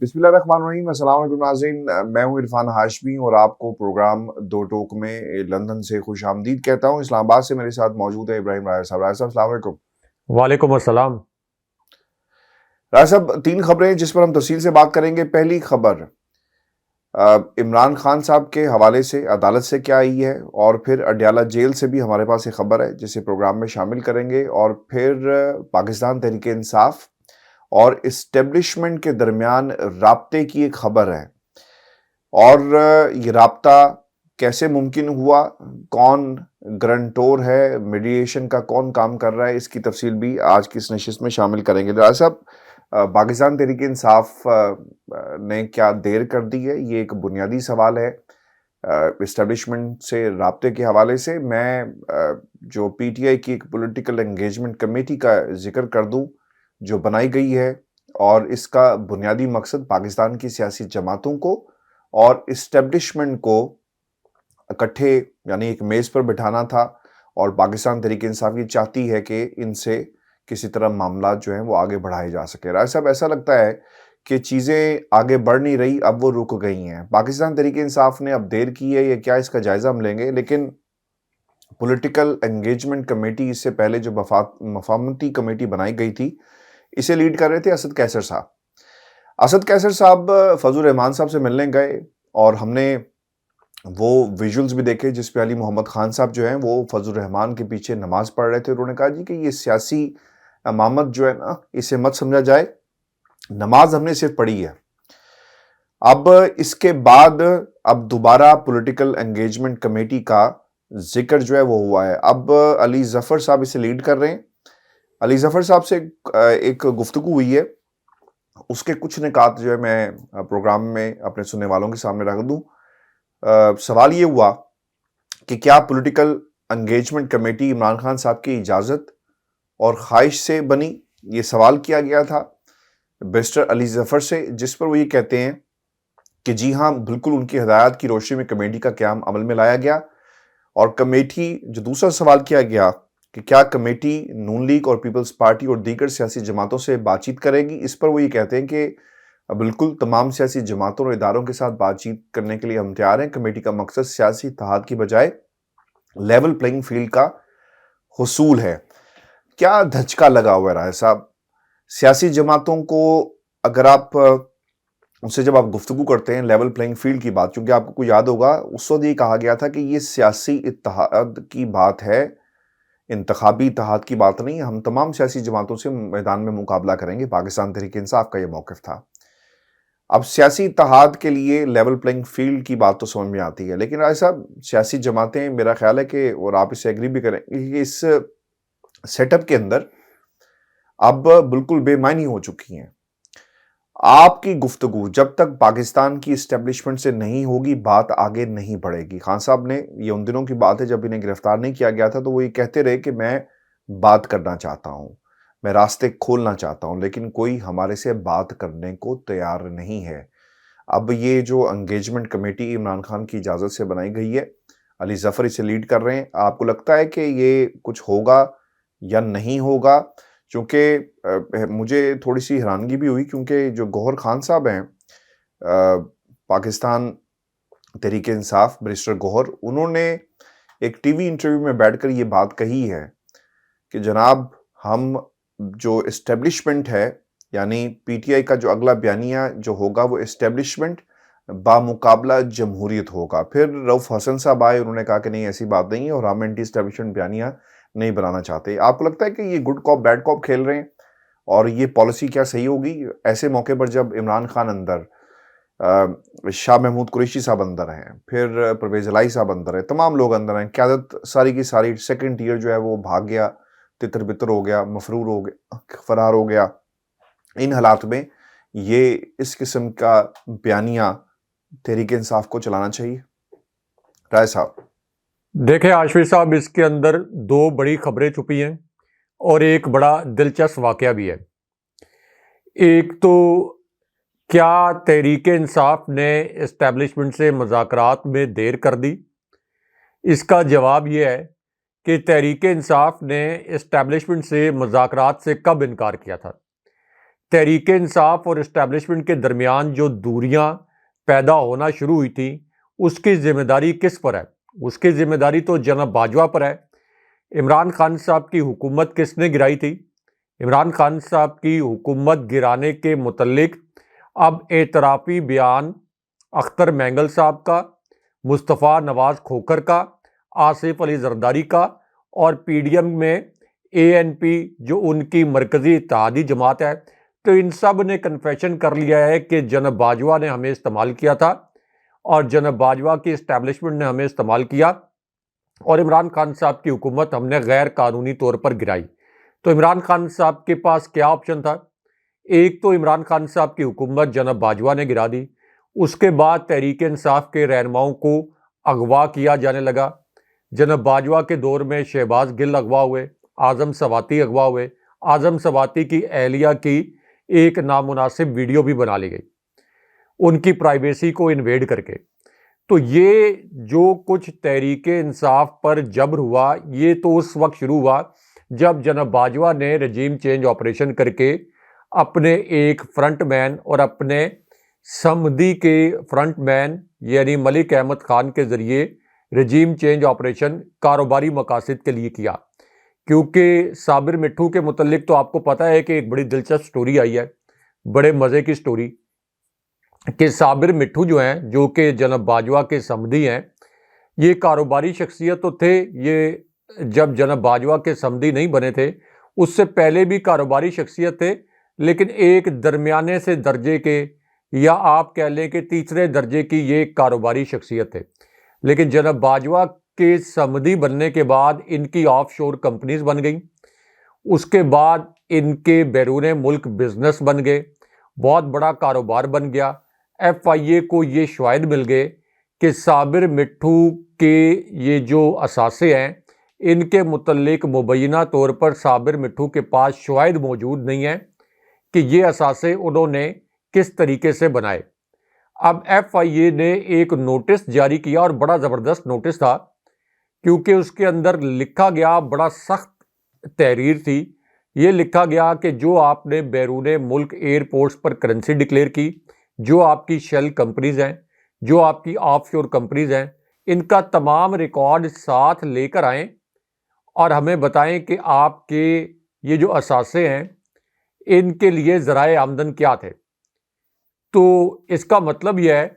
بسم اللہ الرحمن الرحیم۔ السلام علیکم ناظرین، میں ہوں عرفان ہاشمی اور آپ کو پروگرام دو ٹوک میں لندن سے خوش آمدید کہتا ہوں۔ اسلام آباد سے میرے ساتھ موجود ہے ابراہیم راجہ صاحب۔ راجہ صاحب السلام علیکم۔ وعلیکم السلام۔ راجہ صاحب، 3 خبریں جس پر ہم تفصیل سے بات کریں گے۔ پہلی خبر عمران خان صاحب کے حوالے سے عدالت سے کیا آئی ہے، اور پھر اڈیالہ جیل سے بھی ہمارے پاس ایک خبر ہے جسے پروگرام میں شامل کریں گے، اور پھر پاکستان تحریک انصاف اور اسٹیبلشمنٹ کے درمیان رابطے کی ایک خبر ہے، اور یہ رابطہ کیسے ممکن ہوا، کون گرنٹور ہے، میڈیشن کا کون کام کر رہا ہے، اس کی تفصیل بھی آج کی اس نشست میں شامل کریں گے۔ راجہ صاحب، پاکستان تحریک انصاف نے کیا دیر کر دی ہے، یہ ایک بنیادی سوال ہے اسٹیبلشمنٹ سے رابطے کے حوالے سے۔ میں جو پی ٹی آئی کی ایک پولیٹیکل انگیجمنٹ کمیٹی کا ذکر کر دوں جو بنائی گئی ہے، اور اس کا بنیادی مقصد پاکستان کی سیاسی جماعتوں کو اور اسٹیبلشمنٹ کو اکٹھے یعنی ایک میز پر بٹھانا تھا، اور پاکستان تحریک انصاف یہ چاہتی ہے کہ ان سے کسی طرح معاملات جو ہیں وہ آگے بڑھائے جا سکے۔ راجہ صاحب، ایسا لگتا ہے کہ چیزیں آگے بڑھ نہیں رہی، اب وہ رک گئی ہیں۔ پاکستان تحریک انصاف نے اب دیر کی ہے یا کیا، اس کا جائزہ ہم لیں گے، لیکن پولیٹیکل انگیجمنٹ کمیٹی، اس سے پہلے جو مفاہمتی کمیٹی بنائی گئی تھی، اسے لیڈ کر رہے تھے اسد قیصر صاحب۔ اسد قیصر صاحب فضل الرحمان صاحب سے ملنے گئے، اور ہم نے وہ ویژولز بھی دیکھے جس پہ علی محمد خان صاحب جو ہیں وہ فضل الرحمان کے پیچھے نماز پڑھ رہے تھے۔ انہوں نے کہا جی کہ یہ سیاسی امامت جو ہے نا، اسے مت سمجھا جائے، نماز ہم نے صرف پڑھی ہے۔ اب اس کے بعد اب دوبارہ پولیٹیکل انگیجمنٹ کمیٹی کا ذکر جو ہے وہ ہوا ہے۔ اب علی ظفر صاحب اسے لیڈ کر رہے ہیں۔ علی ظفر صاحب سے ایک گفتگو ہوئی ہے، اس کے کچھ نکات جو ہے میں پروگرام میں اپنے سننے والوں کے سامنے رکھ دوں۔ سوال یہ ہوا کہ کیا political engagement committee Imran Khan صاحب کی اجازت اور خواہش سے بنی، یہ سوال کیا گیا تھا بیرسٹر علی ظفر سے، جس پر وہ یہ کہتے ہیں کہ جی ہاں، بالکل ان کی ہدایات کی روشنی میں کمیٹی کا قیام عمل میں لایا گیا۔ اور کمیٹی جو دوسرا سوال کیا گیا کہ کیا کمیٹی نون لیگ اور پیپلز پارٹی اور دیگر سیاسی جماعتوں سے بات چیت کرے گی، اس پر وہ یہ کہتے ہیں کہ بالکل تمام سیاسی جماعتوں اور اداروں کے ساتھ بات چیت کرنے کے لیے ہم تیار ہیں۔ کمیٹی کا مقصد سیاسی اتحاد کی بجائے لیول پلینگ فیلڈ کا حصول ہے۔ کیا دھچکا لگا ہوا ہے راجہ صاحب سیاسی جماعتوں کو، اگر آپ ان سے جب آپ گفتگو کرتے ہیں لیول پلینگ فیلڈ کی بات، چونکہ آپ کو یاد ہوگا اس وقت یہ کہا گیا تھا کہ یہ سیاسی اتحاد کی بات ہے، انتخابی اتحاد کی بات نہیں، ہم تمام سیاسی جماعتوں سے میدان میں مقابلہ کریں گے۔ پاکستان تحریک انصاف کا یہ موقف تھا۔ اب سیاسی اتحاد کے لیے لیول پلینگ فیلڈ کی بات تو سمجھ میں آتی ہے، لیکن راجہ صاحب سیاسی جماعتیں، میرا خیال ہے کہ، اور آپ اس سے ایگری بھی کریں گے کہ اس سیٹ اپ کے اندر اب بالکل بے معنی ہو چکی ہیں۔ آپ کی گفتگو جب تک پاکستان کی اسٹیبلشمنٹ سے نہیں ہوگی، بات آگے نہیں بڑھے گی۔ خان صاحب نے، یہ ان دنوں کی بات ہے جب انہیں گرفتار نہیں کیا گیا تھا، تو وہ یہ کہتے رہے کہ میں بات کرنا چاہتا ہوں، میں راستے کھولنا چاہتا ہوں، لیکن کوئی ہمارے سے بات کرنے کو تیار نہیں ہے۔ اب یہ جو انگیجمنٹ کمیٹی عمران خان کی اجازت سے بنائی گئی ہے، علی ظفر اسے لیڈ کر رہے ہیں، آپ کو لگتا ہے کہ یہ کچھ ہوگا یا نہیں ہوگا؟ چونکہ مجھے تھوڑی سی حیرانگی بھی ہوئی، کیونکہ جو گوہر خان صاحب ہیں پاکستان تحریک انصاف، بیرسٹر گوہر، انہوں نے ایک ٹی وی انٹرویو میں بیٹھ کر یہ بات کہی ہے کہ جناب ہم جو اسٹیبلشمنٹ ہے، یعنی پی ٹی آئی کا جو اگلا بیانیہ جو ہوگا وہ اسٹیبلشمنٹ بامقابلہ جمہوریت ہوگا۔ پھر رؤف حسن صاحب آئے، انہوں نے کہا کہ نہیں ایسی بات نہیں ہے، اور ہم اینٹی اسٹیبلشمنٹ بیانیہ نہیں بنانا چاہتے۔ آپ کو لگتا ہے کہ یہ گڈ کاپ بیڈ کاپ کھیل رہے ہیں، اور یہ پالیسی کیا صحیح ہوگی ایسے موقع پر جب عمران خان اندر، شاہ محمود قریشی صاحب اندر ہیں، پھر پرویز الہی صاحب اندر ہیں، تمام لوگ اندر ہیں، قیادت ساری کی ساری سیکنڈ ٹیئر جو ہے وہ بھاگ گیا، تتر بتر ہو گیا، مفرور ہو گیا، فرار ہو گیا۔ ان حالات میں یہ اس قسم کا بیانیہ تحریک انصاف کو چلانا چاہیے؟ رائے صاحب دیکھیں ہاشمی صاحب، اس کے اندر 2 بڑی خبریں چھپی ہیں اور ایک بڑا دلچسپ واقعہ بھی ہے۔ ایک تو کیا تحریک انصاف نے اسٹیبلشمنٹ سے مذاکرات میں دیر کر دی؟ اس کا جواب یہ ہے کہ تحریک انصاف نے اسٹیبلشمنٹ سے مذاکرات سے کب انکار کیا تھا؟ تحریک انصاف اور اسٹیبلشمنٹ کے درمیان جو دوریاں پیدا ہونا شروع ہوئی تھیں اس کی ذمہ داری کس پر ہے؟ اس کی ذمہ داری تو جناب باجوہ پر ہے۔ عمران خان صاحب کی حکومت کس نے گرائی تھی؟ عمران خان صاحب کی حکومت گرانے کے متعلق اب اعترافی بیان اختر مینگل صاحب کا، مصطفیٰ نواز کھوکھر کا، آصف علی زرداری کا اور پی ڈی ایم میں ANP جو ان کی مرکزی اتحادی جماعت ہے، تو ان سب نے کنفیشن کر لیا ہے کہ جناب باجوہ نے ہمیں استعمال کیا تھا اور جناب باجوہ کی اسٹیبلشمنٹ نے ہمیں استعمال کیا اور عمران خان صاحب کی حکومت ہم نے غیر قانونی طور پر گرائی۔ تو عمران خان صاحب کے پاس کیا آپشن تھا؟ ایک تو عمران خان صاحب کی حکومت جناب باجوہ نے گرا دی، اس کے بعد تحریک انصاف کے رہنماؤں کو اغوا کیا جانے لگا۔ جناب باجوہ کے دور میں شہباز گل اغوا ہوئے، اعظم سواتی اغوا ہوئے، اعظم سواتی کی اہلیہ کی ایک نامناسب ویڈیو بھی بنا لی گئی ان کی پرائیویسی کو انویڈ کر کے۔ تو یہ جو کچھ تحریک انصاف پر جبر ہوا یہ تو اس وقت شروع ہوا جب جناب باجوہ نے رجیم چینج آپریشن کر کے اپنے ایک فرنٹ مین اور اپنے سمدھی کے فرنٹ مین یعنی ملک احمد خان کے ذریعے رجیم چینج آپریشن کاروباری مقاصد کے لیے کیا۔ کیونکہ صابر مٹھو کے متعلق تو آپ کو پتہ ہے کہ ایک بڑی دلچسپ سٹوری آئی ہے، بڑے مزے کی سٹوری، کہ صابر مٹھو جو ہیں جو کہ جناب باجوہ کے سمدھی ہیں، یہ کاروباری شخصیت تو تھے، یہ جب جناب باجوہ کے سمدھی نہیں بنے تھے اس سے پہلے بھی کاروباری شخصیت تھے، لیکن ایک درمیانے سے درجے کے یا آپ کہہ لیں کہ تیسرے درجے کی یہ کاروباری شخصیت تھے۔ لیکن جناب باجوہ کے سمدھی بننے کے بعد ان کی آف شور کمپنیز بن گئیں، اس کے بعد ان کے بیرون ملک بزنس بن گئے، بہت بڑا کاروبار بن گیا۔ FIA کو یہ شواہد مل گئے کہ صابر مٹھو کے یہ جو اثاثے ہیں ان کے متعلق مبینہ طور پر صابر مٹھو کے پاس شواہد موجود نہیں ہیں کہ یہ اثاثے انہوں نے کس طریقے سے بنائے۔ اب FIA نے ایک نوٹس جاری کیا اور بڑا زبردست نوٹس تھا، کیونکہ اس کے اندر لکھا گیا، بڑا سخت تحریر تھی، یہ لکھا گیا کہ جو آپ نے بیرون ملک ایئرپورٹس پر کرنسی ڈکلیئر کی، جو آپ کی شیل کمپنیز ہیں، جو آپ کی آف شور کمپنیز ہیں، ان کا تمام ریکارڈ ساتھ لے کر آئیں اور ہمیں بتائیں کہ آپ کے یہ جو اثاثے ہیں ان کے لیے ذرائع آمدن کیا تھے۔ تو اس کا مطلب یہ ہے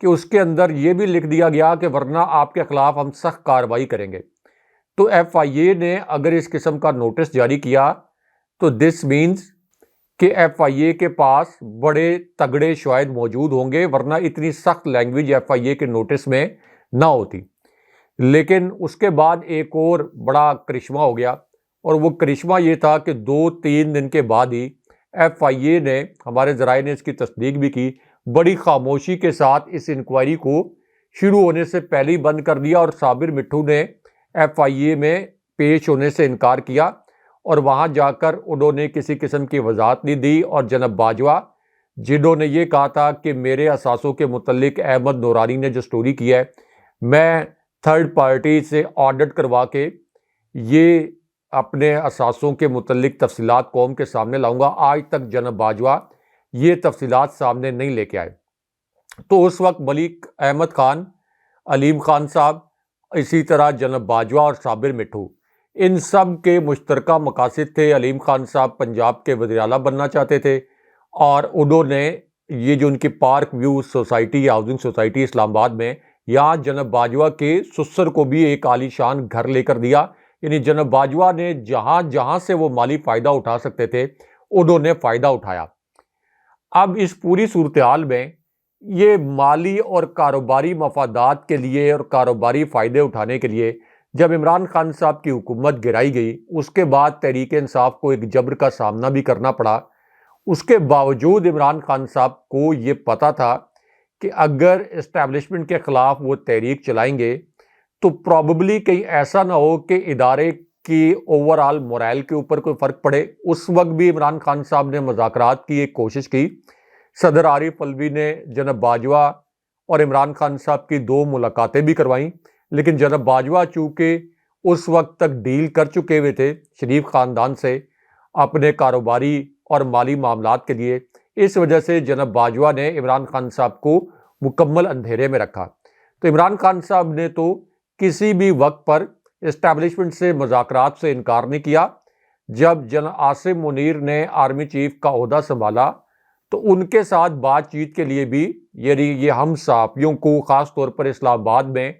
کہ اس کے اندر یہ بھی لکھ دیا گیا کہ ورنہ آپ کے خلاف ہم سخت کارروائی کریں گے۔ تو FIA نے اگر اس قسم کا نوٹس جاری کیا تو دس مینز کہ FIA کے پاس بڑے تگڑے شواہد موجود ہوں گے، ورنہ اتنی سخت لینگویج FIA کے نوٹس میں نہ ہوتی۔ لیکن اس کے بعد ایک اور بڑا کرشمہ ہو گیا، اور وہ کرشمہ یہ تھا کہ 2-3 دن کے بعد ہی FIA نے، ہمارے ذرائع نے اس کی تصدیق بھی کی، بڑی خاموشی کے ساتھ اس انکوائری کو شروع ہونے سے پہلے ہی بند کر دیا اور صابر مٹھو نے FIA میں پیش ہونے سے انکار کیا اور وہاں جا کر انہوں نے کسی قسم کی وضاحت نہیں دی۔ اور جناب باجوہ جنہوں نے یہ کہا تھا کہ میرے اثاثوں کے متعلق احمد نورانی نے جو سٹوری کی ہے میں تھرڈ پارٹی سے آڈٹ کروا کے یہ اپنے اثاثوں کے متعلق تفصیلات قوم کے سامنے لاؤں گا، آج تک جناب باجوہ یہ تفصیلات سامنے نہیں لے کے آئے۔ تو اس وقت ملک احمد خان، علیم خان صاحب، اسی طرح جناب باجوہ اور صابر مٹھو، ان سب کے مشترکہ مقاصد تھے۔ علیم خان صاحب پنجاب کے وزیر اعلیٰ بننا چاہتے تھے اور انہوں نے یہ جو ان کی Park View Society, housing society Islamabad میں، یہاں جناب باجوہ کے سسر کو بھی ایک عالی شان گھر لے کر دیا۔ یعنی جناب باجوہ نے جہاں جہاں سے وہ مالی فائدہ اٹھا سکتے تھے انہوں نے فائدہ اٹھایا۔ اب اس پوری صورتحال میں یہ مالی اور کاروباری مفادات کے لیے اور کاروباری فائدے اٹھانے کے لیے جب عمران خان صاحب کی حکومت گرائی گئی، اس کے بعد تحریک انصاف کو ایک جبر کا سامنا بھی کرنا پڑا۔ اس کے باوجود عمران خان صاحب کو یہ پتہ تھا کہ اگر اسٹیبلشمنٹ کے خلاف وہ تحریک چلائیں گے تو پرابیبلی کہیں ایسا نہ ہو کہ ادارے کی اوور آل مورائل کے اوپر کوئی فرق پڑے۔ اس وقت بھی عمران خان صاحب نے مذاکرات کی ایک کوشش کی، صدر عارف الوی نے جناب باجوہ اور عمران خان صاحب کی 2 ملاقاتیں بھی کروائیں، لیکن جناب باجوہ چونکہ اس وقت تک ڈیل کر چکے ہوئے تھے شریف خاندان سے اپنے کاروباری اور مالی معاملات کے لیے۔ اس وجہ سے جناب باجوہ نے عمران خان صاحب کو مکمل اندھیرے میں رکھا۔ تو عمران خان صاحب نے تو کسی بھی وقت پر اسٹیبلشمنٹ سے مذاکرات سے انکار نہیں کیا۔ جب جناب عاصم منیر نے آرمی چیف کا عہدہ سنبھالا تو ان کے ساتھ بات چیت کے لیے بھی، یعنی یہ ہم صحافیوں کو خاص طور پر اسلام آباد میں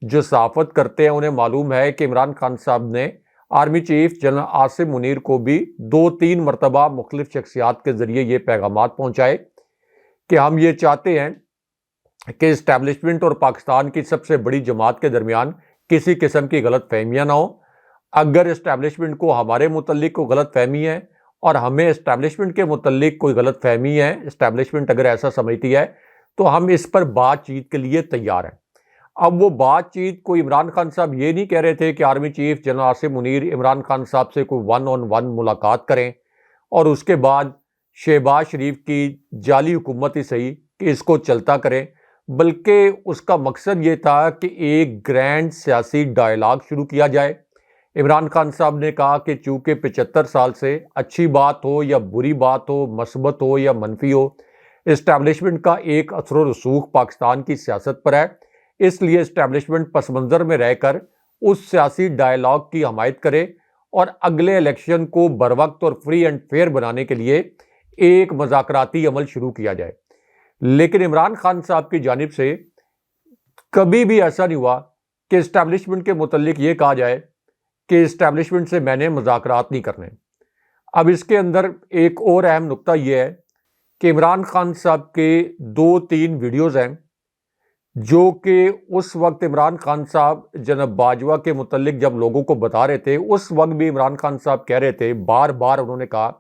جو صحافت کرتے ہیں انہیں معلوم ہے کہ عمران خان صاحب نے army chief general Asim Munir کو بھی 2-3 مرتبہ مختلف شخصیات کے ذریعے یہ پیغامات پہنچائے کہ ہم یہ چاہتے ہیں کہ اسٹیبلشمنٹ اور پاکستان کی سب سے بڑی جماعت کے درمیان کسی قسم کی غلط فہمیاں نہ ہوں۔ اگر اسٹیبلشمنٹ کو ہمارے متعلق کوئی غلط فہمی ہے اور ہمیں اسٹیبلشمنٹ کے متعلق کوئی غلط فہمی ہے، اسٹیبلشمنٹ اگر ایسا سمجھتی ہے تو ہم اس پر بات چیت کے لیے تیار ہیں۔ اب وہ بات چیت کوئی عمران خان صاحب یہ نہیں کہہ رہے تھے کہ army chief general Asim Munir Imran Khan صاحب سے کوئی 1-on-1 ملاقات کریں اور اس کے بعد شہباز شریف کی جعلی حکومت ہی صحیح کہ اس کو چلتا کریں، بلکہ اس کا مقصد یہ تھا کہ ایک گرینڈ سیاسی ڈائلاگ شروع کیا جائے۔ عمران خان صاحب نے کہا کہ چونکہ 75 سال سے اچھی بات ہو یا بری بات ہو، مثبت ہو یا منفی ہو، اسٹیبلشمنٹ کا ایک اثر و رسوخ پاکستان کی سیاست پر ہے، اس لیے اسٹیبلشمنٹ پس منظر میں رہ کر اس سیاسی ڈائلاگ کی حمایت کرے اور اگلے الیکشن کو بروقت اور فری اینڈ فیئر بنانے کے لیے ایک مذاکراتی عمل شروع کیا جائے۔ لیکن عمران خان صاحب کی جانب سے کبھی بھی ایسا نہیں ہوا کہ اسٹیبلشمنٹ کے متعلق یہ کہا جائے کہ اسٹیبلشمنٹ سے میں نے مذاکرات نہیں کرنے۔ اب اس کے اندر ایک اور اہم نقطہ یہ ہے کہ عمران خان صاحب کے 2-3 ویڈیوز ہیں جو کہ اس وقت عمران خان صاحب جناب باجوہ کے متعلق جب لوگوں کو بتا رہے تھے، اس وقت بھی عمران خان صاحب کہہ رہے تھے، بار بار انہوں نے کہا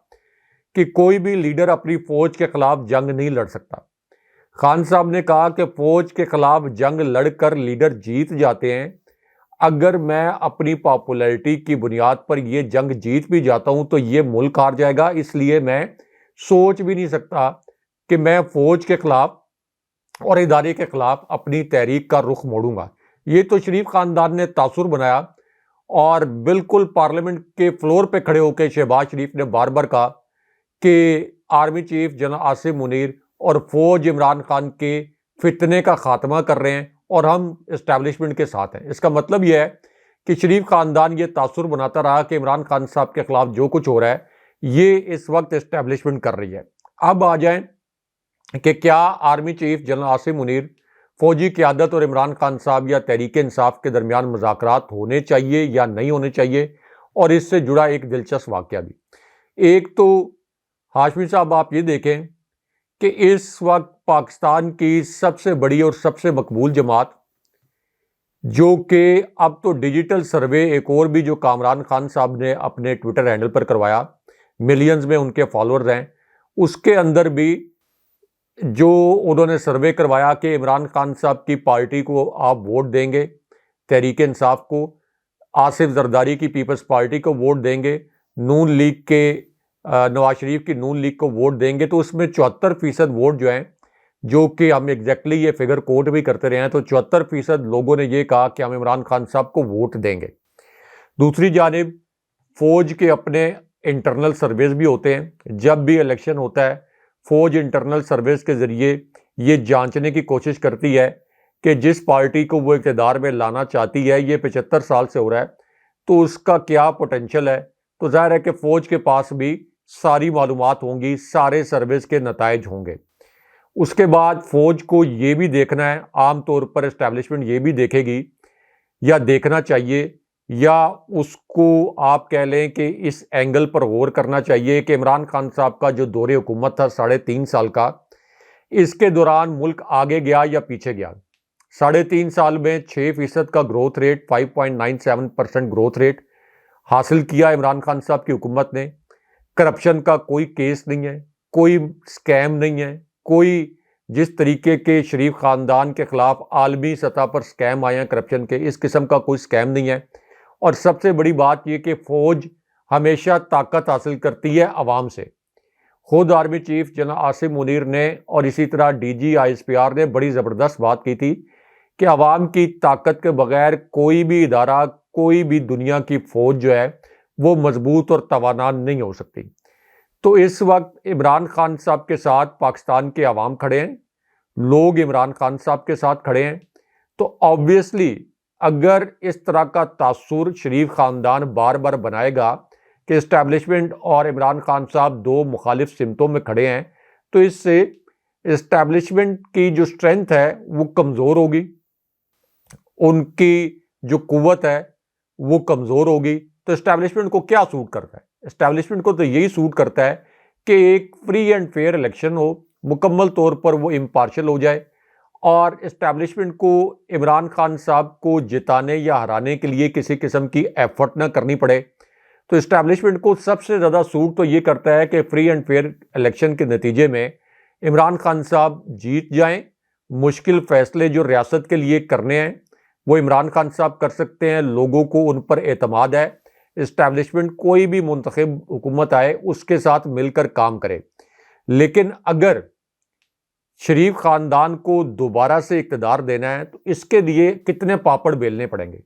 کہ کوئی بھی لیڈر اپنی فوج کے خلاف جنگ نہیں لڑ سکتا۔ خان صاحب نے کہا کہ فوج کے خلاف جنگ لڑ کر لیڈر جیت جاتے ہیں، اگر میں اپنی پاپولیرٹی کی بنیاد پر یہ جنگ جیت بھی جاتا ہوں تو یہ ملک ہار جائے گا، اس لیے میں سوچ بھی نہیں سکتا کہ میں فوج کے خلاف اور ادارے کے خلاف اپنی تحریک کا رخ موڑوں گا۔ یہ تو شریف خاندان نے تاثر بنایا اور بالکل پارلیمنٹ کے فلور پہ کھڑے ہو کے شہباز شریف نے بار بار کہا کہ army chief general Asim Munir اور فوج عمران خان کے فتنے کا خاتمہ کر رہے ہیں اور ہم اسٹیبلشمنٹ کے ساتھ ہیں۔ اس کا مطلب یہ ہے کہ شریف خاندان یہ تاثر بناتا رہا کہ عمران خان صاحب کے خلاف جو کچھ ہو رہا ہے یہ اس وقت اسٹیبلشمنٹ کر رہی ہے۔ اب آ جائیں کہ کیا army chief general Asim Munir, فوجی قیادت اور عمران خان صاحب یا تحریک انصاف کے درمیان مذاکرات ہونے چاہیے یا نہیں ہونے چاہیے، اور اس سے جڑا ایک دلچسپ واقعہ بھی۔ ایک تو ہاشمی صاحب آپ یہ دیکھیں کہ اس وقت پاکستان کی سب سے بڑی اور سب سے مقبول جماعت، جو کہ اب تو ڈیجیٹل سروے ایک اور بھی جو کامران خان صاحب نے اپنے ٹویٹر ہینڈل پر کروایا، ملینز میں ان کے فالورز ہیں، اس کے اندر بھی جو انہوں نے سروے کروایا کہ عمران خان صاحب کی پارٹی کو آپ ووٹ دیں گے، تحریک انصاف کو، آصف زرداری کی پیپلز پارٹی کو ووٹ دیں گے، نون لیگ کے نواز شریف کی نون لیگ کو ووٹ دیں گے، تو اس میں 74% ووٹ جو ہیں، جو کہ ہم ایگزیکٹلی یہ فگر کوٹ بھی کرتے رہے ہیں، تو 74% لوگوں نے یہ کہا کہ ہم عمران خان صاحب کو ووٹ دیں گے۔ دوسری جانب فوج کے اپنے انٹرنل سرویز بھی ہوتے ہیں، جب بھی الیکشن ہوتا ہے فوج انٹرنل سرویز کے ذریعے یہ جانچنے کی کوشش کرتی ہے کہ جس پارٹی کو وہ اقتدار میں لانا چاہتی ہے، یہ 75 سال سے ہو رہا ہے، تو اس کا کیا پوٹینشل ہے۔ تو ظاہر ہے کہ فوج کے پاس بھی ساری معلومات ہوں گی، سارے سرویز کے نتائج ہوں گے۔ اس کے بعد فوج کو یہ بھی دیکھنا ہے، عام طور پر اسٹیبلشمنٹ یہ بھی دیکھے گی یا دیکھنا چاہیے، یا اس کو آپ کہہ لیں کہ اس اینگل پر غور کرنا چاہیے کہ عمران خان صاحب کا جو دور حکومت تھا 3.5 سال کا، اس کے دوران ملک آگے گیا یا پیچھے گیا۔ 3.5 سال میں 6% کا گروتھ ریٹ، 5.97% گروتھ ریٹ حاصل کیا عمران خان صاحب کی حکومت نے۔ کرپشن کا کوئی کیس نہیں ہے، کوئی سکیم نہیں ہے، کوئی جس طریقے کے شریف خاندان کے خلاف عالمی سطح پر سکیم آئے ہیں کرپشن کے، اس قسم کا کوئی سکیم نہیں ہے۔ اور سب سے بڑی بات یہ کہ فوج ہمیشہ طاقت حاصل کرتی ہے عوام سے۔ خود army chief general Asim Munir نے اور اسی طرح ڈی جی ISPR نے بڑی زبردست بات کی تھی کہ عوام کی طاقت کے بغیر کوئی بھی ادارہ، کوئی بھی دنیا کی فوج جو ہے وہ مضبوط اور توانا نہیں ہو سکتی۔ تو اس وقت عمران خان صاحب کے ساتھ پاکستان کے عوام کھڑے ہیں، لوگ عمران خان صاحب کے ساتھ کھڑے ہیں، تو آبویسلی اگر اس طرح کا تاثر شریف خاندان بار بار بنائے گا کہ اسٹیبلشمنٹ اور عمران خان صاحب دو مخالف سمتوں میں کھڑے ہیں، تو اس سے اسٹیبلشمنٹ کی جو اسٹرینتھ ہے وہ کمزور ہوگی، ان کی جو قوت ہے وہ کمزور ہوگی۔ تو اسٹیبلشمنٹ کو کیا سوٹ کرتا ہے؟ اسٹیبلشمنٹ کو تو یہی سوٹ کرتا ہے کہ ایک فری اینڈ فیئر الیکشن ہو، مکمل طور پر وہ امپارشل ہو جائے، اور اسٹیبلشمنٹ کو عمران خان صاحب کو جتانے یا ہرانے کے لیے کسی قسم کی ایفرٹ نہ کرنی پڑے۔ تو اسٹیبلشمنٹ کو سب سے زیادہ سوٹ تو یہ کرتا ہے کہ فری اینڈ فیئر الیکشن کے نتیجے میں عمران خان صاحب جیت جائیں، مشکل فیصلے جو ریاست کے لیے کرنے ہیں وہ عمران خان صاحب کر سکتے ہیں، لوگوں کو ان پر اعتماد ہے، اسٹیبلشمنٹ کوئی بھی منتخب حکومت آئے اس کے ساتھ مل کر کام کرے۔ لیکن اگر شریف خاندان کو دوبارہ سے اقتدار دینا ہے تو اس کے لیے کتنے پاپڑ بیلنے پڑیں گے؟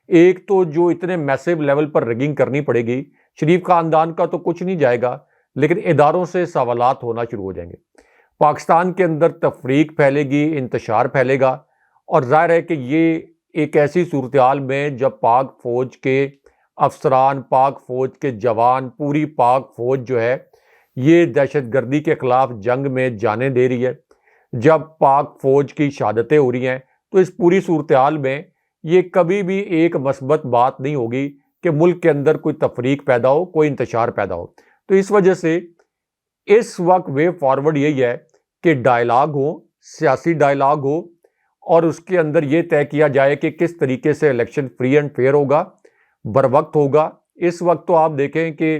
ایک تو جو اتنے میسیو لیول پر رگنگ کرنی پڑے گی، شریف خاندان کا تو کچھ نہیں جائے گا، لیکن اداروں سے سوالات ہونا شروع ہو جائیں گے، پاکستان کے اندر تفریق پھیلے گی، انتشار پھیلے گا، اور ظاہر ہے کہ یہ ایک ایسی صورتحال میں جب پاک فوج کے افسران، پاک فوج کے جوان، پوری پاک فوج جو ہے یہ دہشت گردی کے خلاف جنگ میں جانیں دے رہی ہے، جب پاک فوج کی شہادتیں ہو رہی ہیں، تو اس پوری صورتحال میں یہ کبھی بھی ایک مثبت بات نہیں ہوگی کہ ملک کے اندر کوئی تفریق پیدا ہو، کوئی انتشار پیدا ہو۔ تو اس وجہ سے اس وقت وے فارورڈ یہی ہے کہ ڈائلاگ ہو، سیاسی ڈائلاگ ہو، اور اس کے اندر یہ طے کیا جائے کہ کس طریقے سے الیکشن فری اینڈ فیئر ہوگا، بروقت ہوگا۔ اس وقت تو آپ دیکھیں کہ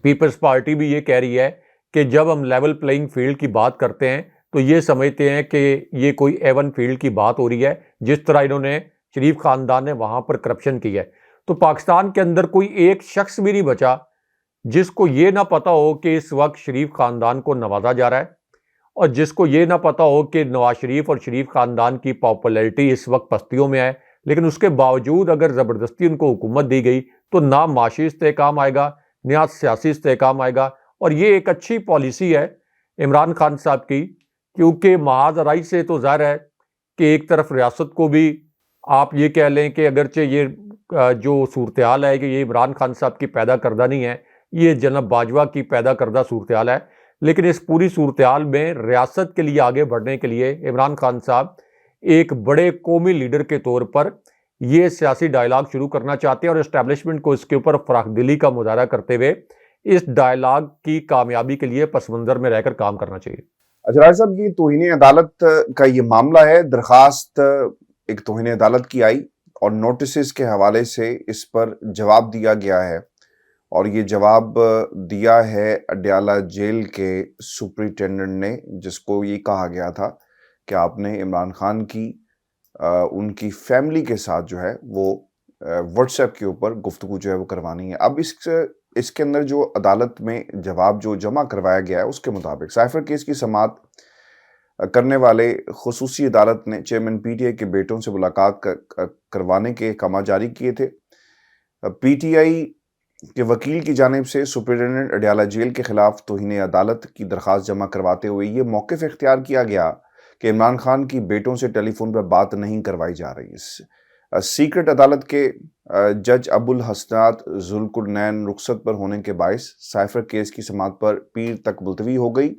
پیپلز پارٹی بھی یہ کہہ رہی ہے کہ جب ہم لیول پلئنگ فیلڈ کی بات کرتے ہیں تو یہ سمجھتے ہیں کہ یہ کوئی ایون فیلڈ کی بات ہو رہی ہے، جس طرح انہوں نے شریف خاندان نے وہاں پر کرپشن کی ہے۔ تو پاکستان کے اندر کوئی ایک شخص بھی نہیں بچا جس کو یہ نہ پتا ہو کہ اس وقت شریف خاندان کو نوازا جا رہا ہے، اور جس کو یہ نہ پتا ہو کہ نواز شریف اور شریف خاندان کی پاپولیرٹی اس وقت پستیوں میں ہے، لیکن اس کے باوجود اگر زبردستی ان کو حکومت دی گئی تو نہ معاشی استحکام آئے گا، نہ سیاسی استحکام آئے گا۔ اور یہ ایک اچھی پالیسی ہے عمران خان صاحب کی، کیونکہ محاذ رائی سے تو ظاہر ہے کہ ایک طرف ریاست کو بھی آپ یہ کہہ لیں کہ اگرچہ یہ جو صورتحال ہے کہ یہ عمران خان صاحب کی پیدا کردہ نہیں ہے، یہ جناب باجوہ کی پیدا کردہ صورتحال ہے، لیکن اس پوری صورتحال میں ریاست کے لیے آگے بڑھنے کے لیے عمران خان صاحب ایک بڑے قومی لیڈر کے طور پر یہ سیاسی ڈائلاگ شروع کرنا چاہتے ہیں، اور اسٹیبلشمنٹ کو اس کے اوپر فراخ دلی کا مظاہرہ کرتے ہوئے اس ڈائلاگ کی کامیابی کے لیے پس منظر میں رہ کر کام کرنا چاہیے۔ اجرائے صاحب، یہ توہین عدالت کا یہ معاملہ ہے، درخواست ایک توہین عدالت کی آئی اور نوٹسز کے حوالے سے اس پر جواب دیا گیا ہے، اور یہ جواب دیا ہے اڈیالہ جیل کے سپرنٹینڈنٹ نے، جس کو یہ کہا گیا تھا کہ آپ نے عمران خان کی ان کی فیملی کے ساتھ جو ہے وہ واٹس ایپ کے اوپر گفتگو جو ہے وہ کروانی ہے۔ اب اس کے اندر جو عدالت میں جواب جو جمع کروایا گیا ہے اس کے مطابق سائفر کیس کی سماعت کرنے والے خصوصی عدالت نے چیئرمین پی ٹی آئی کے بیٹوں سے ملاقات کروانے کے احکامات جاری کیے تھے۔ پی ٹی آئی کے وکیل کی جانب سے سپرنٹینڈنٹ اڈیالہ جیل کے خلاف توہین عدالت کی درخواست جمع کرواتے ہوئے یہ موقف اختیار کیا گیا کہ عمران خان کی بیٹوں سے ٹیلی فون پر بات نہیں کروائی جا رہی۔ سیکرٹ عدالت کے جج ابو الحسنات ذوالقرنین رخصت پر ہونے کے باعث سائفر کیس کی سماعت پر پیر تک ملتوی ہو گئی۔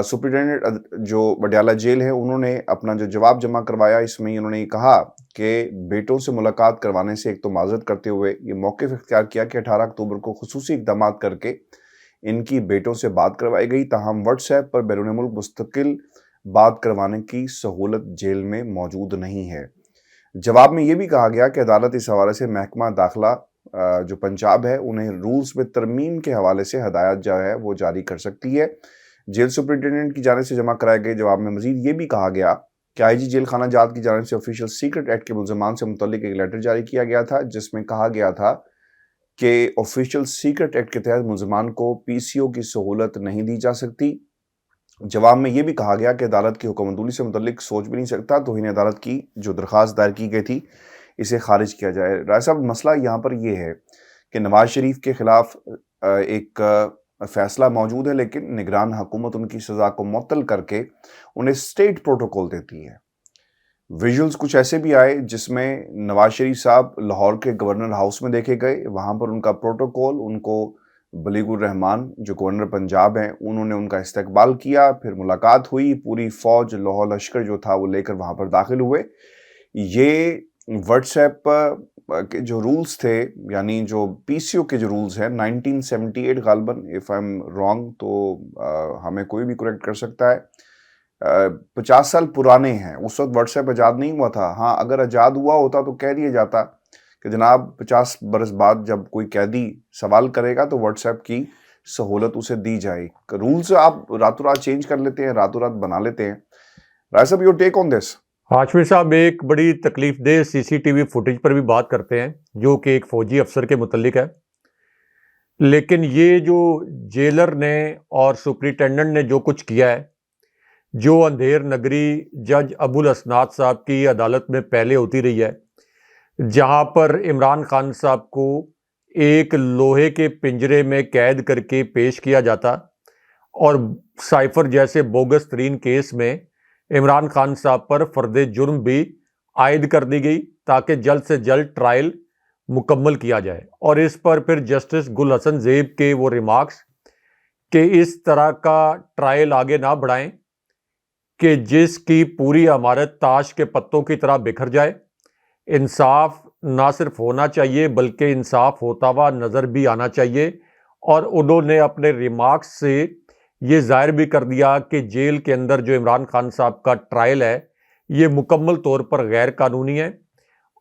سپرنٹینڈنٹ جو اڈیالہ جیل ہے انہوں نے اپنا جو جواب جمع کروایا، اس میں انہوں نے یہ کہا کہ بیٹوں سے ملاقات کروانے سے ایک تو معذرت کرتے ہوئے یہ موقف اختیار کیا کہ 18 اکتوبر کو خصوصی اقدامات کر کے ان کی بیٹوں سے بات کروائی گئی، تاہم واٹس ایپ پر بیرون ملک مستقل بات کروانے کی سہولت جیل میں موجود نہیں ہے۔ جواب میں یہ بھی کہا گیا کہ عدالت اس حوالے سے محکمہ داخلہ جو پنجاب ہے انہیں رولز میں ترمیم کے حوالے سے ہدایت جو ہے وہ جاری کر سکتی ہے۔ جیل سپرنٹینڈنٹ کی جانب سے جمع کرائے گئے جواب میں مزید یہ بھی کہا گیا کہ آئی جی جیل خانہ جات کی جانب سے آفیشیل سیکرٹ ایکٹ کے ملزمان سے متعلق ایک لیٹر جاری کیا گیا تھا، جس میں کہا گیا تھا کہ آفیشیل سیکرٹ ایکٹ کے تحت ملزمان کو پی سی او کی سہولت نہیں دی جا سکتی۔ جواب میں یہ بھی کہا گیا کہ عدالت کی حکم عدولی سے متعلق سوچ بھی نہیں سکتا، توہین عدالت کی جو درخواست دائر کی گئی تھی اسے خارج کیا جائے۔ رائے صاحب، مسئلہ یہاں پر یہ ہے کہ نواز شریف کے خلاف ایک فیصلہ موجود ہے، لیکن نگران حکومت ان کی سزا کو معطل کر کے انہیں اسٹیٹ پروٹوکول دیتی ہے۔ ویژولز کچھ ایسے بھی آئے جس میں نواز شریف صاحب لاہور کے گورنر ہاؤس میں دیکھے گئے، وہاں پر ان کا پروٹوکول، ان کو بلیغ الرحمان جو گورنر پنجاب ہیں انہوں نے ان کا استقبال کیا، پھر ملاقات ہوئی، پوری فوج لاہور لشکر جو تھا وہ لے کر وہاں پر داخل ہوئے۔ یہ واٹس ایپ کے جو رولز تھے، یعنی جو پی سی او کے جو رولز ہیں 1978 غالباً، اف آئی ایم رانگ تو ہمیں کوئی بھی کریکٹ کر سکتا ہے، 50 سال پرانے ہیں۔ اس وقت واٹس ایپ ایجاد نہیں ہوا تھا۔ ہاں اگر ایجاد ہوا ہوتا تو کہہ دیا جاتا کہ جناب 50 برس بعد جب کوئی قیدی سوال کرے گا تو واٹس ایپ کی سہولت اسے دی جائے۔ رولز آپ راتوں رات چینج کر لیتے ہیں، راتوں رات بنا لیتے ہیں۔ رائے صاحب، یور ٹیک آن دس؟ ہاشمی صاحب ایک بڑی تکلیف دہ سی سی ٹی وی فوٹیج پر بھی بات کرتے ہیں جو کہ ایک فوجی افسر کے متعلق ہے، لیکن یہ جو جیلر نے اور سپرنٹینڈنٹ نے جو کچھ کیا ہے، جو اندھیر نگری جج ابو الاسناد صاحب کی عدالت میں پہلے ہوتی رہی ہے، جہاں پر عمران خان صاحب کو ایک لوہے کے پنجرے میں قید کر کے پیش کیا جاتا، اور سائفر جیسے بوگس ترین کیس میں عمران خان صاحب پر فرد جرم بھی عائد کر دی گئی تاکہ جلد سے جلد ٹرائل مکمل کیا جائے۔ اور اس پر پھر جسٹس گل حسن زیب کے وہ ریمارکس کہ اس طرح کا ٹرائل آگے نہ بڑھائیں کہ جس کی پوری عمارت تاش کے پتوں کی طرح بکھر جائے۔ انصاف نہ صرف ہونا چاہیے بلکہ انصاف ہوتا ہوا نظر بھی آنا چاہیے، اور انہوں نے اپنے ریمارکس سے یہ ظاہر بھی کر دیا کہ جیل کے اندر جو عمران خان صاحب کا ٹرائل ہے یہ مکمل طور پر غیر قانونی ہے،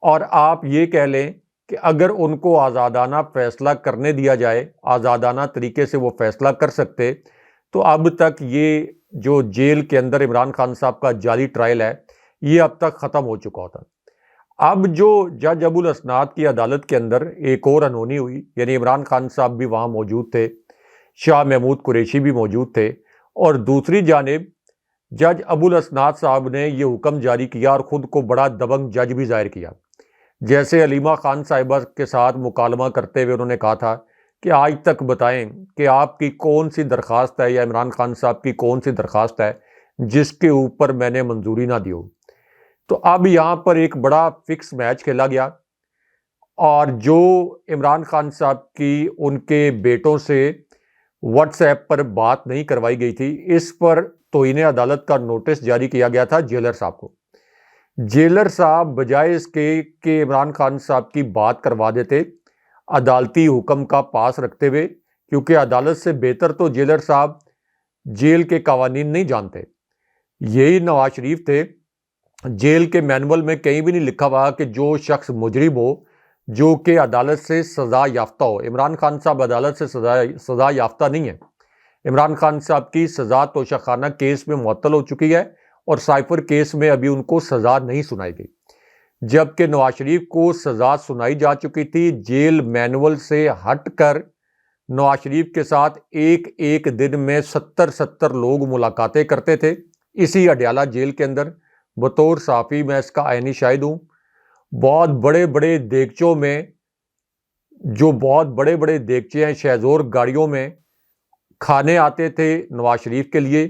اور آپ یہ کہہ لیں کہ اگر ان کو آزادانہ فیصلہ کرنے دیا جائے، آزادانہ طریقے سے وہ فیصلہ کر سکتے، تو اب تک یہ جو جیل کے اندر عمران خان صاحب کا جعلی ٹرائل ہے یہ اب تک ختم ہو چکا ہوتا۔ اب جو جج ابو الاسناد کی عدالت کے اندر ایک اور انہونی ہوئی، یعنی عمران خان صاحب بھی وہاں موجود تھے، شاہ محمود قریشی بھی موجود تھے، اور دوسری جانب جج ابو الاسناد صاحب نے یہ حکم جاری کیا اور خود کو بڑا دبنگ جج بھی ظاہر کیا۔ جیسے علیمہ خان صاحبہ کے ساتھ مکالمہ کرتے ہوئے انہوں نے کہا تھا کہ آج تک بتائیں کہ آپ کی کون سی درخواست ہے یا عمران خان صاحب کی کون سی درخواست ہے جس کے اوپر میں نے منظوری نہ دی ہو۔ تو اب یہاں پر ایک بڑا فکس میچ کھیلا گیا، اور جو عمران خان صاحب کی ان کے بیٹوں سے واٹس ایپ پر بات نہیں کروائی گئی تھی، اس پر توہین عدالت کا نوٹس جاری کیا گیا تھا جیلر صاحب کو۔ جیلر صاحب بجائے اس کے کہ عمران خان صاحب کی بات کروا دیتے عدالتی حکم کا پاس رکھتے ہوئے، کیونکہ عدالت سے بہتر تو جیلر صاحب جیل کے قوانین نہیں جانتے۔ یہی نواز شریف تھے، جیل کے مینول میں کہیں بھی نہیں لکھا ہوا کہ جو شخص مجرم ہو جو کہ عدالت سے سزا یافتہ ہو۔ عمران خان صاحب عدالت سے سزا یافتہ نہیں ہے۔ عمران خان صاحب کی سزا توشہ خانہ کیس میں معطل ہو چکی ہے، اور سائفر کیس میں ابھی ان کو سزا نہیں سنائی گئی، جبکہ نواز شریف کو سزا سنائی جا چکی تھی۔ جیل مینول سے ہٹ کر نواز شریف کے ساتھ ایک دن میں 70 لوگ ملاقاتیں کرتے تھے اسی اڈیالہ جیل کے اندر۔ بطور صحافی میں اس کا عینی شاہد ہوں۔ بہت بڑے بڑے دیگچوں میں، جو بہت بڑے بڑے دیگچے ہیں، شہزور گاڑیوں میں کھانے آتے تھے نواز شریف کے لیے،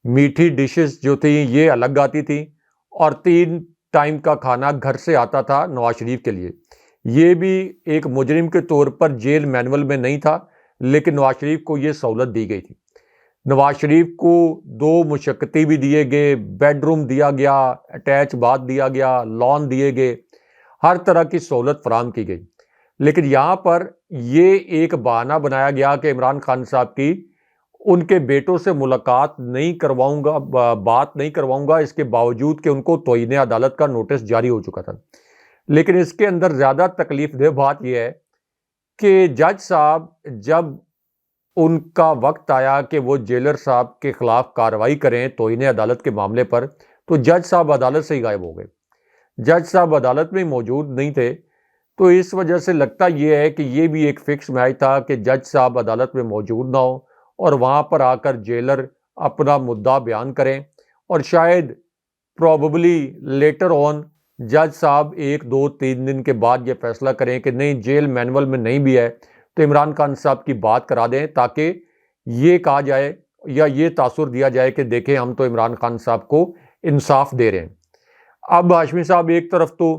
میٹھی ڈشز جو تھیں یہ الگ آتی تھیں، اور 3 ٹائم کا کھانا گھر سے آتا تھا نواز شریف کے لیے۔ یہ بھی ایک مجرم کے طور پر جیل مینول میں نہیں تھا، لیکن نواز شریف کو یہ سہولت دی گئی تھی۔ نواز شریف کو 2 مشقتی بھی دیے گئے، بیڈ روم دیا گیا، اٹیچ باتھ دیا گیا، لان دیے گئے، ہر طرح کی سہولت فراہم کی گئی۔ لیکن یہاں پر یہ ایک بہانہ بنایا گیا کہ عمران خان صاحب کی ان کے بیٹوں سے ملاقات نہیں کرواؤں گا، بات نہیں کرواؤں گا، اس کے باوجود کہ ان کو توہین عدالت کا نوٹس جاری ہو چکا تھا۔ لیکن اس کے اندر زیادہ تکلیف دہ بات یہ ہے کہ جج صاحب جب ان کا وقت آیا کہ وہ جیلر صاحب کے خلاف کارروائی کریں توہین عدالت کے معاملے پر، تو جج صاحب عدالت سے ہی غائب ہو گئے۔ جج صاحب عدالت میں موجود نہیں تھے، تو اس وجہ سے لگتا یہ ہے کہ یہ بھی ایک فکس میچ تھا کہ جج صاحب عدالت میں موجود نہ ہو اور وہاں پر آ کر جیلر اپنا مدعا بیان کریں، اور شاید پروبیبلی لیٹر آن جج صاحب 1 2 3 دن کے بعد یہ فیصلہ کریں کہ نہیں، جیل مینول میں نہیں بھی ہے تو عمران خان صاحب کی بات کرا دیں تاکہ یہ کہا جائے یا یہ تاثر دیا جائے کہ دیکھیں ہم تو عمران خان صاحب کو انصاف دے رہے ہیں۔ اب ہاشمی صاحب ایک طرف تو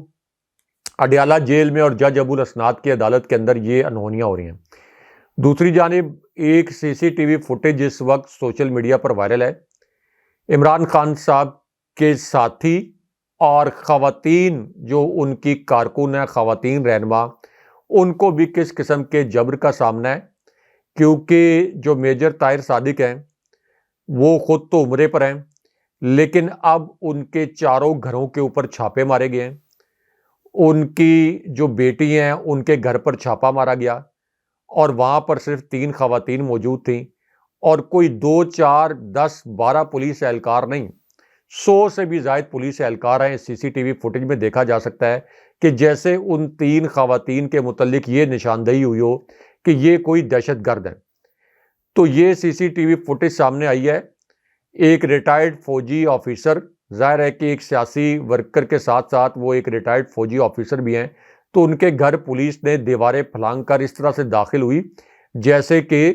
اڈیالہ جیل میں اور جج ابو الاسناد کی عدالت کے اندر یہ انہونیاں ہو رہی ہیں، دوسری جانب ایک سی سی ٹی وی فوٹیج اس وقت سوشل میڈیا پر وائرل ہے، عمران خان صاحب کے ساتھی اور خواتین جو ان کی کارکن ہیں، خواتین رہنما، ان کو بھی کس قسم کے جبر کا سامنا ہے، کیونکہ جو میجر طاہر صادق ہیں وہ خود تو عمرے پر ہیں، لیکن اب ان کے چاروں گھروں کے اوپر چھاپے مارے گئے ہیں، ان کی جو بیٹی ہیں ان کے گھر پر چھاپا مارا گیا اور وہاں پر صرف 3 خواتین موجود تھیں اور کوئی 2 4 10 12 پولیس اہلکار نہیں، 100 سے بھی زائد پولیس اہلکار ہیں۔ سی سی ٹی وی فوٹیج میں دیکھا جا سکتا ہے کہ جیسے ان 3 خواتین کے متعلق یہ نشاندہی ہوئی ہو کہ یہ کوئی دہشت گرد ہیں۔ تو یہ سی سی ٹی وی فوٹیج سامنے آئی ہے، ایک ریٹائرڈ فوجی آفیسر، ظاہر ہے کہ ایک سیاسی ورکر کے ساتھ ساتھ وہ ایک ریٹائرڈ فوجی آفیسر بھی ہیں، تو ان کے گھر پولیس نے دیواریں پھلانگ کر اس طرح سے داخل ہوئی جیسے کہ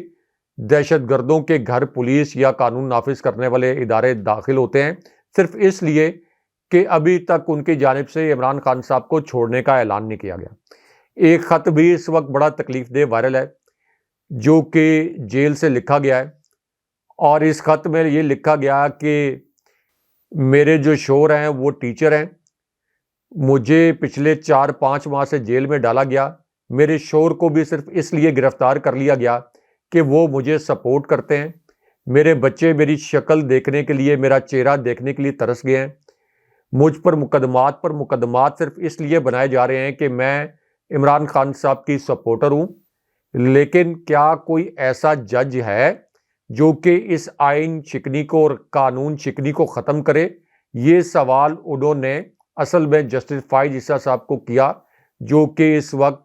دہشت گردوں کے گھر پولیس یا قانون نافذ کرنے والے ادارے داخل ہوتے ہیں، صرف اس لیے کہ ابھی تک ان کی جانب سے عمران خان صاحب کو چھوڑنے کا اعلان نہیں کیا گیا۔ ایک خط بھی اس وقت بڑا تکلیف دہ وائرل ہے جو کہ جیل سے لکھا گیا ہے، اور اس خط میں یہ لکھا گیا کہ میرے جو شوہر ہیں وہ ٹیچر ہیں، مجھے پچھلے 4-5 ماہ سے جیل میں ڈالا گیا، میرے شوہر کو بھی صرف اس لیے گرفتار کر لیا گیا کہ وہ مجھے سپورٹ کرتے ہیں، میرے بچے میری شکل دیکھنے کے لیے، میرا چہرہ دیکھنے کے لیے ترس گئے ہیں، مجھ پر مقدمات صرف اس لیے بنائے جا رہے ہیں کہ میں عمران خان صاحب کی سپورٹر ہوں، لیکن کیا کوئی ایسا جج ہے جو کہ اس آئین شکنی کو اور قانون شکنی کو ختم کرے؟ یہ سوال انہوں نے اصل میں جسٹس فائز عیسیٰ صاحب کو کیا، جو کہ اس وقت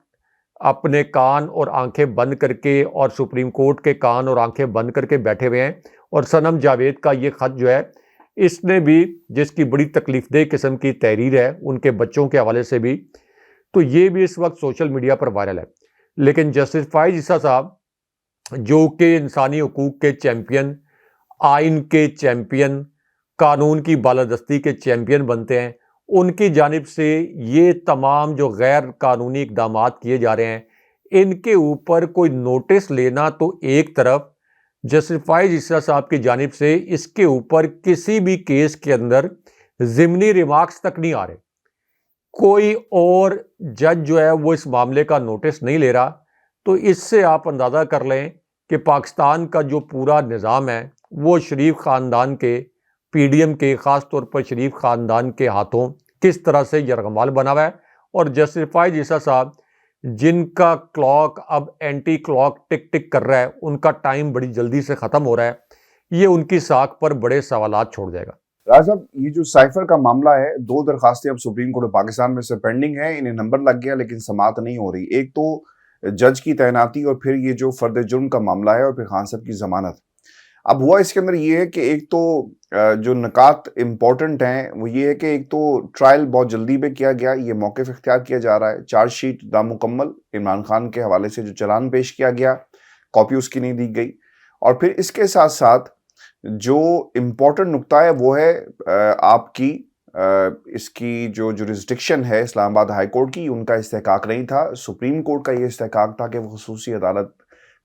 اپنے کان اور آنکھیں بند کر کے اور سپریم کورٹ کے کان اور آنکھیں بند کر کے بیٹھے ہوئے ہیں۔ اور صنم جاوید کا یہ خط جو ہے، اس نے بھی، جس کی بڑی تکلیف دہ قسم کی تحریر ہے ان کے بچوں کے حوالے سے بھی، تو یہ بھی اس وقت سوشل میڈیا پر وائرل ہے۔ لیکن جسٹس فائز عیسیٰ صاحب جو کہ انسانی حقوق کے چیمپئن، آئین کے چیمپئن، قانون کی بالادستی کے چیمپئن بنتے ہیں، ان کی جانب سے یہ تمام جو غیر قانونی اقدامات کیے جا رہے ہیں، ان کے اوپر کوئی نوٹس لینا تو ایک طرف، جسٹس فائز عیسیٰ صاحب کی جانب سے اس کے اوپر کسی بھی کیس کے اندر ضمنی ریمارکس تک نہیں آ رہے، کوئی اور جج جو ہے وہ اس معاملے کا نوٹس نہیں لے رہا، تو اس سے آپ اندازہ کر لیں کہ پاکستان کا جو پورا نظام ہے وہ شریف خاندان کے، پی ڈی ایم کے، خاص طور پر شریف خاندان کے ہاتھوں کس طرح سے یرغمال بنا ہوا ہے۔ اور جسٹس فائز عیسیٰ صاحب جن کا کلاک اب اینٹی کلاک ٹک ٹک کر رہا ہے، ان کا ٹائم بڑی جلدی سے ختم ہو رہا ہے، یہ ان کی ساکھ پر بڑے سوالات چھوڑ جائے گا۔ راز صاحب، یہ جو سائفر کا معاملہ ہے، 2 درخواستیں اب سپریم کورٹ پاکستان میں سے پینڈنگ ہیں، انہیں نمبر لگ گیا لیکن سماعت نہیں ہو رہی۔ ایک تو جج کی تعیناتی اور پھر یہ جو فرد جرم کا معاملہ ہے اور پھر خان صاحب کی ضمانت۔ اب ہوا اس کے اندر یہ ہے کہ ایک تو جو نکات امپورٹنٹ ہیں وہ یہ ہے کہ ایک تو ٹرائل بہت جلدی میں کیا گیا، یہ موقف اختیار کیا جا رہا ہے، چارج شیٹ نامکمل، عمران خان کے حوالے سے جو چلان پیش کیا گیا کاپی اس کی نہیں دی گئی، اور پھر اس کے ساتھ ساتھ جو امپورٹنٹ نقطہ ہے وہ ہے آپ کی اس کی جو جورسڈکشن ہے اسلام آباد ہائی کورٹ کی، ان کا استحقاق نہیں تھا، سپریم کورٹ کا یہ استحقاق تھا کہ وہ خصوصی عدالت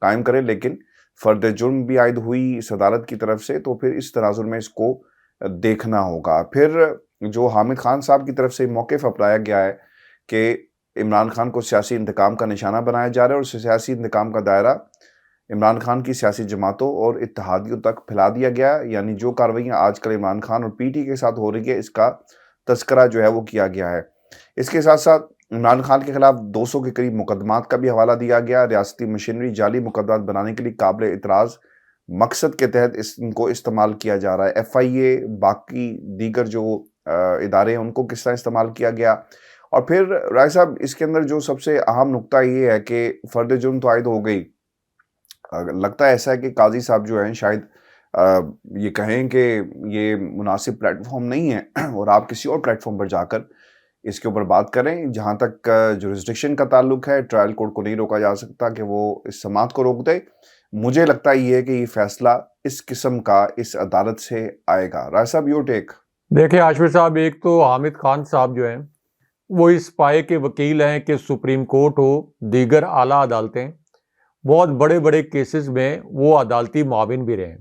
قائم کرے، لیکن فرد جرم بھی عائد ہوئی اس عدالت کی طرف سے، تو پھر اس تناظر میں اس کو دیکھنا ہوگا۔ پھر جو حامد خان صاحب کی طرف سے موقف اپنایا گیا ہے کہ عمران خان کو سیاسی انتقام کا نشانہ بنایا جا رہا ہے، اور سیاسی انتقام کا دائرہ عمران خان کی سیاسی جماعتوں اور اتحادیوں تک پھیلا دیا گیا، یعنی جو کارروائیاں آج کل عمران خان اور پی ٹی کے ساتھ ہو رہی ہے، اس کا تذکرہ جو ہے وہ کیا گیا ہے۔ اس کے ساتھ ساتھ عمران خان کے خلاف 200 کے قریب مقدمات کا بھی حوالہ دیا گیا، ریاستی مشینری جعلی مقدمات بنانے کے لیے قابل اعتراض مقصد کے تحت ان کو استعمال کیا جا رہا ہے۔ ایف آئی اے، باقی دیگر جو ادارے ہیں ان کو کس طرح استعمال کیا گیا۔ اور پھر رائے صاحب، اس کے اندر جو سب سے اہم نقطہ یہ ہے کہ فرد جرم تو عائد ہو گئی، لگتا ہے ایسا ہے کہ قاضی صاحب جو ہیں شاید یہ کہیں کہ یہ مناسب پلیٹ فارم نہیں ہے اور آپ کسی اور پلیٹ فارم پر جا کر اس کے اوپر بات کریں. جہاں تک جورسڈکشن کا تعلق ہے، ٹرائل کورٹ کو نہیں روکا جا سکتا کہ وہ اس سماعت کو روک دے. مجھے لگتا یہ ہے کہ یہ فیصلہ اس قسم کا اس عدالت سے آئے گا. رائے صاحب یور ٹیک. دیکھیں عاشور صاحب، ایک تو حامد خان صاحب جو ہیں وہ اس پائے کے وکیل ہیں کہ سپریم کورٹ ہو، دیگر اعلیٰ عدالتیں، بہت بڑے بڑے کیسز میں وہ عدالتی معاون بھی رہے ہیں.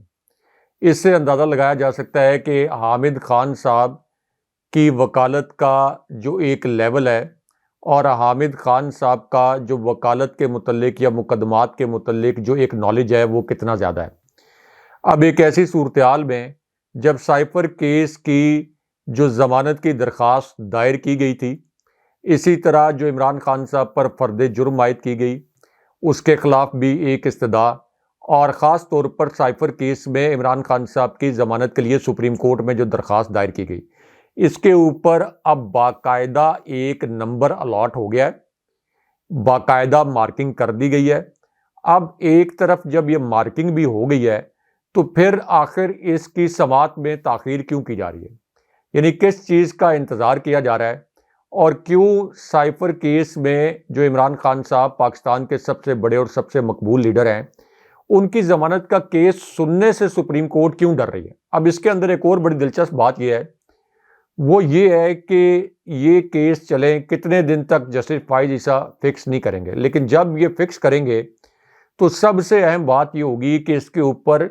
اس سے اندازہ لگایا جا سکتا ہے کہ حامد خان صاحب کی وکالت کا جو ایک لیول ہے اور حامد خان صاحب کا جو وکالت کے متعلق یا مقدمات کے متعلق جو ایک نالج ہے وہ کتنا زیادہ ہے. اب ایک ایسی صورتحال میں جب سائفر کیس کی جو ضمانت کی درخواست دائر کی گئی تھی، اسی طرح جو عمران خان صاحب پر فرد جرم عائد کی گئی اس کے خلاف بھی ایک استدعا، اور خاص طور پر سائفر کیس میں عمران خان صاحب کی ضمانت کے لیے سپریم کورٹ میں جو درخواست دائر کی گئی، اس کے اوپر اب باقاعدہ ایک نمبر الاٹ ہو گیا ہے، باقاعدہ مارکنگ کر دی گئی ہے. اب ایک طرف جب یہ مارکنگ بھی ہو گئی ہے تو پھر آخر اس کی سماعت میں تاخیر کیوں کی جا رہی ہے؟ یعنی کس چیز کا انتظار کیا جا رہا ہے، اور کیوں سائفر کیس میں جو عمران خان صاحب پاکستان کے سب سے بڑے اور سب سے مقبول لیڈر ہیں، ان کی ضمانت کا کیس سننے سے سپریم کورٹ کیوں ڈر رہی ہے؟ اب اس کے اندر ایک اور بڑی دلچسپ بات یہ ہے، وہ یہ ہے کہ یہ کیس چلیں کتنے دن تک جسٹس فائز عیسیٰ فکس نہیں کریں گے، لیکن جب یہ فکس کریں گے تو سب سے اہم بات یہ ہوگی کہ اس کے اوپر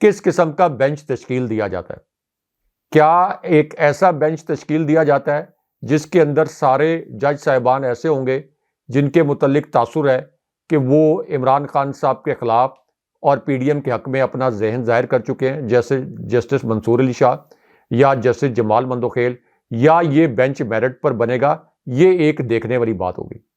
کس قسم کا بینچ تشکیل دیا جاتا ہے. کیا ایک ایسا بینچ تشکیل دیا جاتا ہے جس کے اندر سارے جج صاحبان ایسے ہوں گے جن کے متعلق تاثر ہے کہ وہ عمران خان صاحب کے خلاف اور پی ڈی ایم کے حق میں اپنا ذہن ظاہر کر چکے ہیں، جیسے جسٹس منصور علی شاہ یا جسٹس جمال مندوخیل، یا یہ بینچ میرٹ پر بنے گا؟ یہ ایک دیکھنے والی بات ہوگی.